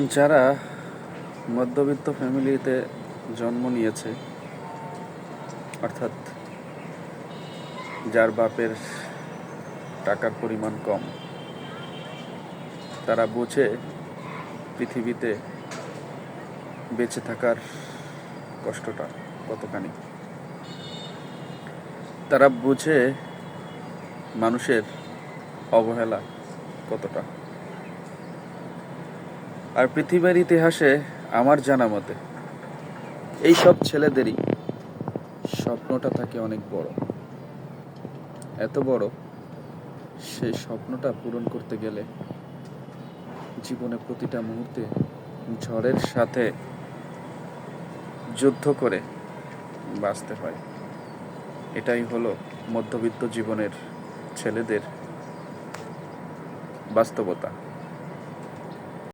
যারা মধ্যবিত্ত ফ্যামিলিতে জন্ম নিয়েছে, অর্থাৎ যার বাপের টাকার পরিমাণ কম, তারা বোঝে পৃথিবীতে বেঁচে থাকার কষ্টটা কতখানি। তারা বোঝে মানুষের অবহেলা কতটা। আর পৃথিবীর ইতিহাসে আমার জানা মতে এই সব ছেলেদেরই স্বপ্নটা থাকে অনেক বড়, এত বড়, সেই স্বপ্নটা পূরণ করতে গেলে জীবনে প্রতিটা মুহূর্তে ঝড়ের সাথে যুদ্ধ করে বাঁচতে হয়। এটাই হলো মধ্যবিত্ত জীবনের ছেলেদের বাস্তবতা।